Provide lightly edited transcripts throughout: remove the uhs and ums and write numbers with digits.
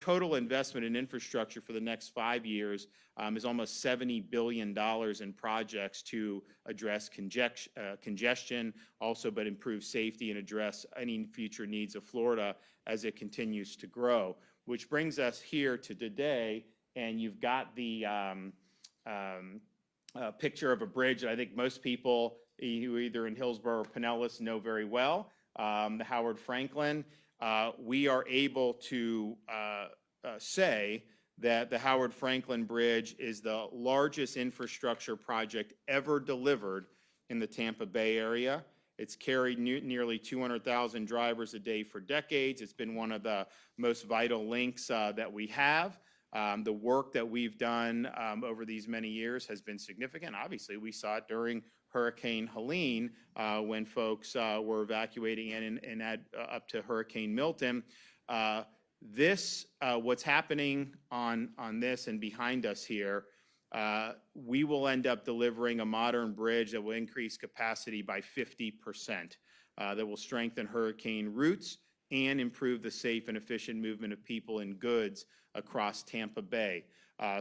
total investment in infrastructure for the next 5 years is almost $70 billion in projects to address congestion, also but improve safety and address any future needs of Florida as it continues to grow. Which brings us here to today, and you've got the picture of a bridge that I think most people who are either in Hillsborough or Pinellas know very well, the Howard Franklin. We are able to say that the Howard Franklin Bridge is the largest infrastructure project ever delivered in the Tampa Bay area. It's carried nearly 200,000 drivers a day for decades. It's been one of the most vital links that we have. The work that we've done over these many years has been significant. Obviously, we saw it during Hurricane Helene when folks were evacuating and up to Hurricane Milton. What's happening on this and behind us here, we will end up delivering a modern bridge that will increase capacity by 50%, that will strengthen hurricane routes and improve the safe and efficient movement of people and goods across Tampa Bay.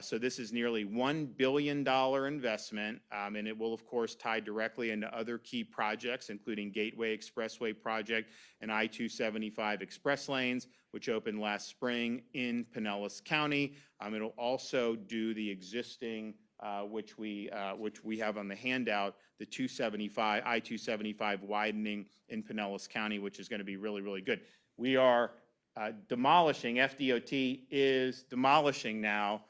So this is nearly $1 billion investment, and it will, of course, tie directly into other key projects, including Gateway Expressway Project and I-275 Express Lanes, which opened last spring in Pinellas County. It'll also do the existing, which we have on the handout, the I-275 widening in Pinellas County, which is going to be really, really good. We are demolishing, FDOT is demolishing now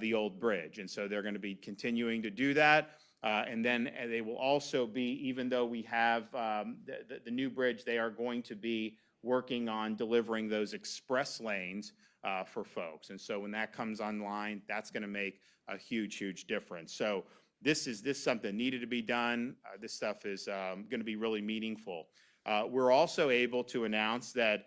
the old bridge. And so they're going to be continuing to do that. And then they will also be, even though we have the new bridge, they are going to be working on delivering those express lanes for folks. And so when that comes online, that's going to make a huge, huge difference. So this something needed to be done. This stuff is going to be really meaningful. We're also able to announce that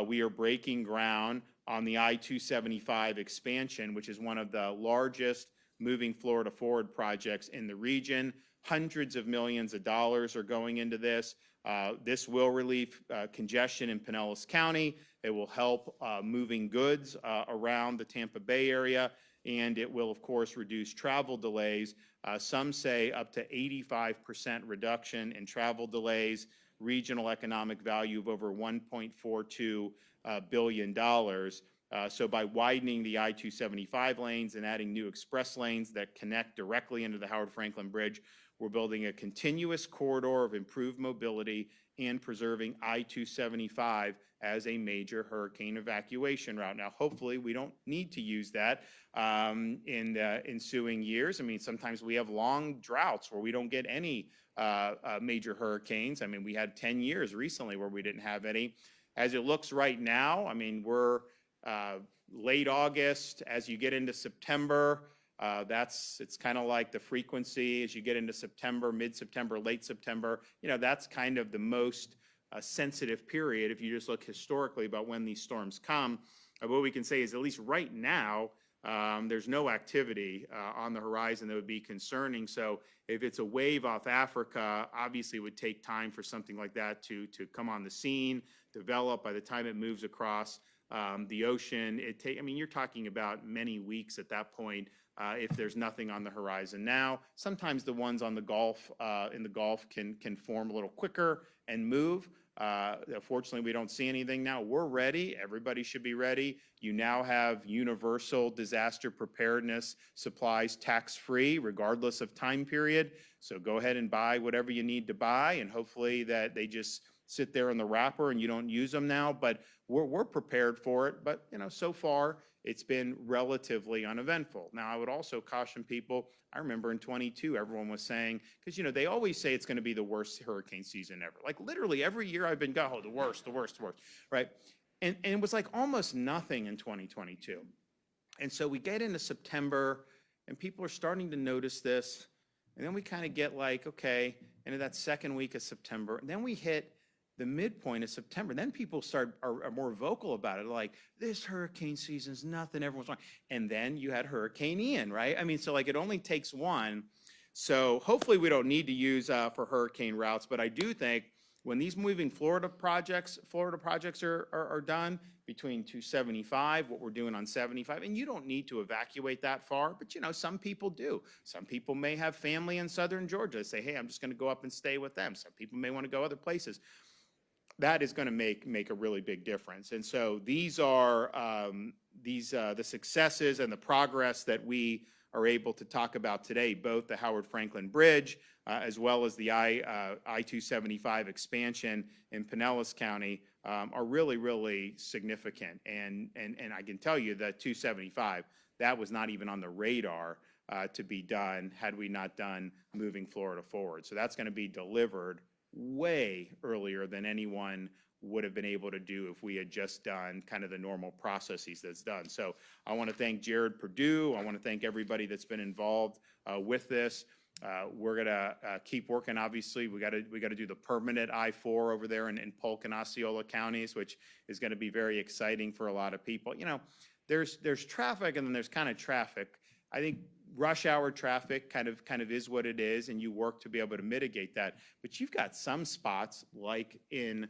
we are breaking ground on the I-275 expansion, which is one of the largest moving Florida forward projects in the region. Hundreds of millions of dollars are going into this. This will relieve congestion in Pinellas County. It will help moving goods around the Tampa Bay area, and it will, of course, reduce travel delays. Some say up to 85% reduction in travel delays, regional economic value of over $1.42 billion. So by widening the I-275 lanes and adding new express lanes that connect directly into the Howard Franklin Bridge, we're building a continuous corridor of improved mobility and preserving I-275 as a major hurricane evacuation route. Now, hopefully, we don't need to use that in the ensuing years. I mean, sometimes we have long droughts where we don't get any major hurricanes. I mean, we had 10 years recently where we didn't have any. As it looks right now, I mean, we're late August. As you get into September, it's kind of like the frequency as you get into September, mid-September, late September. You know, that's kind of the most sensitive period if you just look historically about when these storms come. What we can say is at least right now, there's no activity on the horizon that would be concerning. So if it's a wave off Africa, obviously it would take time for something like that to come on the scene, develop. By the time it moves across the ocean, I mean, you're talking about many weeks at that point if there's nothing on the horizon now. Sometimes the ones on the Gulf, in the Gulf can form a little quicker and move. Fortunately, we don't see anything now. We're ready. Everybody should be ready. You now have universal disaster preparedness supplies tax-free, regardless of time period. So go ahead and buy whatever you need to buy, and hopefully that they just sit there in the wrapper and you don't use them now. But we're prepared for it. But you know, so far it's been relatively uneventful. Now, I would also caution people. I remember in 22, everyone was saying, because you know they always say it's going to be the worst hurricane season ever. Like literally every year I've been going, oh, the worst, right? And it was like almost nothing in 2022. And so we get into September, and people are starting to notice this, and then we kind of get like, okay, into that second week of September, and then we hit the midpoint of September. Then people are more vocal about it, like this hurricane season's nothing, everyone's fine. And then you had Hurricane Ian, right? I mean, so like it only takes one. So hopefully we don't need to use for hurricane routes, but I do think When these moving Florida projects are done, between 275, what we're doing on 75, and you don't need to evacuate that far, but you know, some people do. Some people may have family in southern Georgia, say, hey, I'm just gonna go up and stay with them. Some people may wanna go other places. That is gonna make a really big difference. And so these are the successes and the progress that we are able to talk about today, both the Howard Franklin Bridge, as well as the I-275 expansion in Pinellas County, are really, really significant. And I can tell you that 275, that was not even on the radar to be done had we not done moving Florida forward. So that's going to be delivered way earlier than anyone would have been able to do if we had just done kind of the normal processes that's done. So I want to thank Jared Perdue. I want to thank everybody that's been involved with this. We're gonna keep working. Obviously, we got to do the permanent I-4 over there in Polk and Osceola counties, which is going to be very exciting for a lot of people. You know, there's traffic and then there's kind of traffic. I think rush hour traffic kind of is what it is, and you work to be able to mitigate that. But you've got some spots like in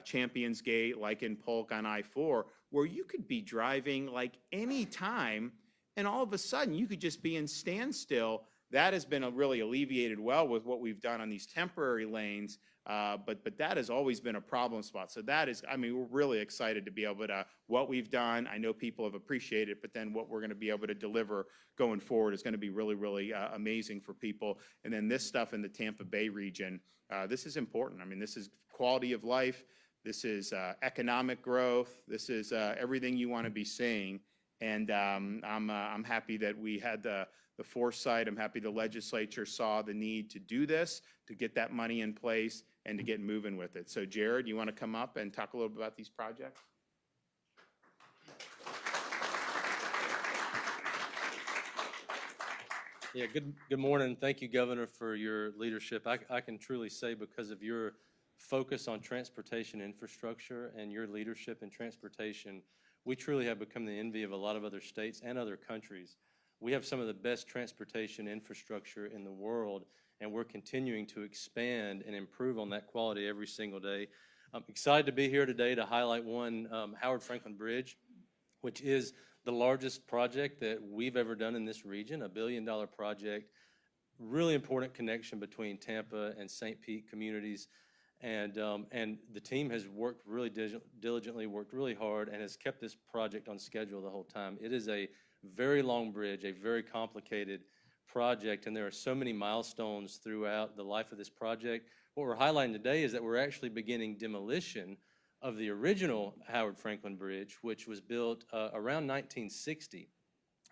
Champions Gate, like in Polk on I-4, where you could be driving like any time, and all of a sudden you could just be in standstill. That has been really alleviated well with what we've done on these temporary lanes, but that has always been a problem spot. So that is, I mean, we're really excited to be able to, what we've done, I know people have appreciated it, but then what we're going to be able to deliver going forward is going to be really, really amazing for people. And then this stuff in the Tampa Bay region, this is important. I mean, this is quality of life. This is economic growth. This is everything you want to be seeing. And I'm happy that we had the foresight. I'm happy the legislature saw the need to do this, to get that money in place, and to get moving with it. So Jared, you want to come up and talk a little bit about these projects? Yeah, good morning. Thank you, Governor, for your leadership. I can truly say, because of your focus on transportation infrastructure and your leadership in transportation, we truly have become the envy of a lot of other states and other countries. We have some of the best transportation infrastructure in the world, and we're continuing to expand and improve on that quality every single day. I'm excited to be here today to highlight one, Howard Franklin Bridge, which is the largest project that we've ever done in this region, $1 billion project. Really important connection between Tampa and St. Pete communities. And the team has worked really diligently, worked really hard, and has kept this project on schedule the whole time. It is a very long bridge, a very complicated project, and there are so many milestones throughout the life of this project. What we're highlighting today is that we're actually beginning demolition of the original Howard Franklin Bridge, which was built around 1960.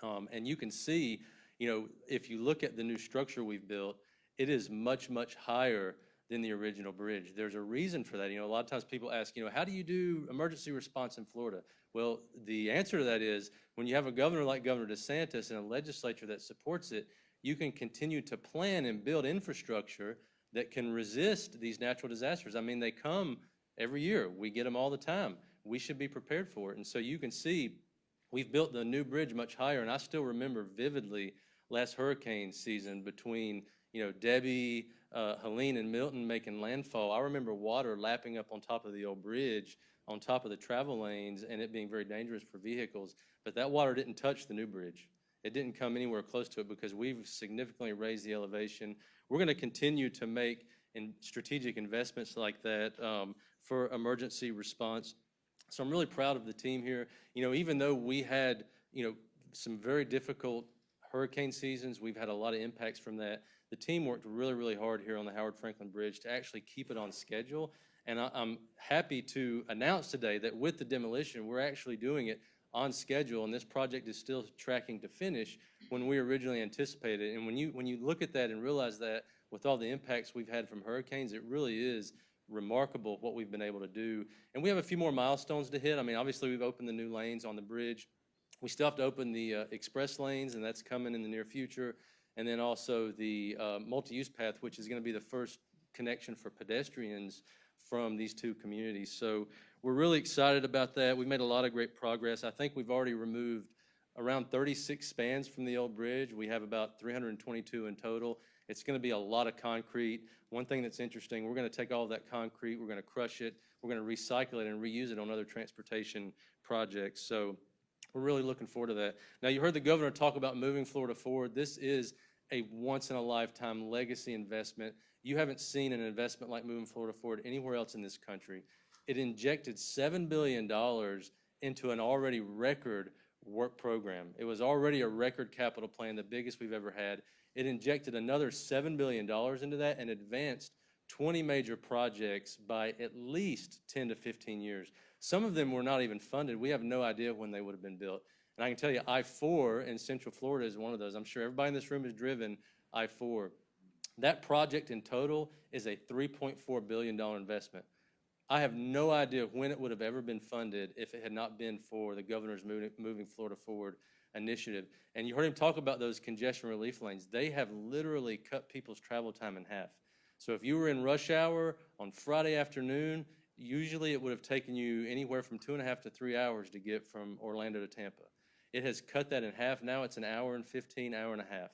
And you can see, you know, if you look at the new structure we've built, it is much, much higher than the original bridge. There's a reason for that. You know, a lot of times people ask, you know, how do you do emergency response in Florida? Well, the answer to that is, when you have a governor like Governor DeSantis and a legislature that supports it, you can continue to plan and build infrastructure that can resist these natural disasters. I mean, they come every year. We get them all the time. We should be prepared for it. And so you can see we've built the new bridge much higher, and I still remember vividly last hurricane season between, you know, Debbie, Helene, and Milton making landfall. I remember water lapping up on top of the old bridge, on top of the travel lanes, and it being very dangerous for vehicles. But that water didn't touch the new bridge. It didn't come anywhere close to it because we've significantly raised the elevation. We're going to continue to make strategic investments like that for emergency response. So I'm really proud of the team here. You know, even though we had, you know, some very difficult hurricane seasons, we've had a lot of impacts from that. The team worked really, really hard here on the Howard Franklin Bridge to actually keep it on schedule. And I'm happy to announce today that with the demolition, we're actually doing it on schedule, and this project is still tracking to finish when we originally anticipated. And when you look at that and realize that with all the impacts we've had from hurricanes, it really is remarkable what we've been able to do. And we have a few more milestones to hit. I mean, obviously we've opened the new lanes on the bridge. We still have to open the express lanes, and that's coming in the near future. And then also the multi-use path, which is going to be the first connection for pedestrians from these two communities. So we're really excited about that. We've made a lot of great progress. I think we've already removed around 36 spans from the old bridge. We have about 322 in total. It's going to be a lot of concrete. One thing that's interesting, we're going to take all of that concrete, we're going to crush it, we're going to recycle it and reuse it on other transportation projects. So we're really looking forward to that. Now, you heard the governor talk about moving Florida forward. This is a once-in-a-lifetime legacy investment. You haven't seen an investment like moving Florida forward anywhere else in this country. It injected $7 billion into an already record work program. It was already a record capital plan, the biggest we've ever had. It injected another $7 billion into that and advanced 20 major projects by at least 10 to 15 years. Some of them were not even funded. We have no idea when they would have been built. And I can tell you, I-4 in Central Florida is one of those. I'm sure everybody in this room has driven I-4. That project in total is a $3.4 billion investment. I have no idea when it would have ever been funded if it had not been for the governor's Moving Florida Forward initiative. And you heard him talk about those congestion relief lanes. They have literally cut people's travel time in half. So if you were in rush hour on Friday afternoon, usually it would have taken you anywhere from 2.5 to 3 hours to get from Orlando to Tampa. It has cut that in half. Now it's an hour and 15, hour and a half.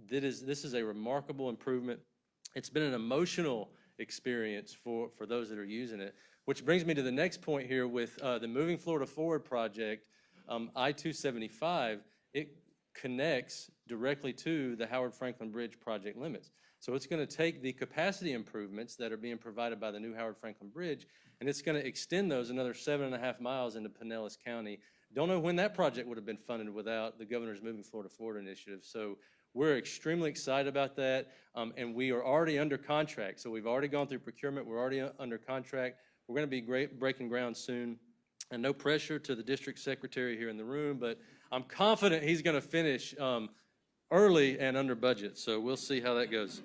This is a remarkable improvement. It's been an emotional experience for those that are using it, which brings me to the next point here with the Moving Florida Forward project, I-275. It connects directly to the Howard Franklin Bridge project limits. So it's going to take the capacity improvements that are being provided by the new Howard Franklin Bridge, and it's going to extend those another 7.5 miles into Pinellas County. Don't know when that project would have been funded without the governor's Moving Florida Forward initiative. So we're extremely excited about that, and we are already under contract. So we've already gone through procurement. We're already under contract. We're going to be breaking ground soon. And no pressure to the district secretary here in the room, but I'm confident he's going to finish early and under budget. So we'll see how that goes.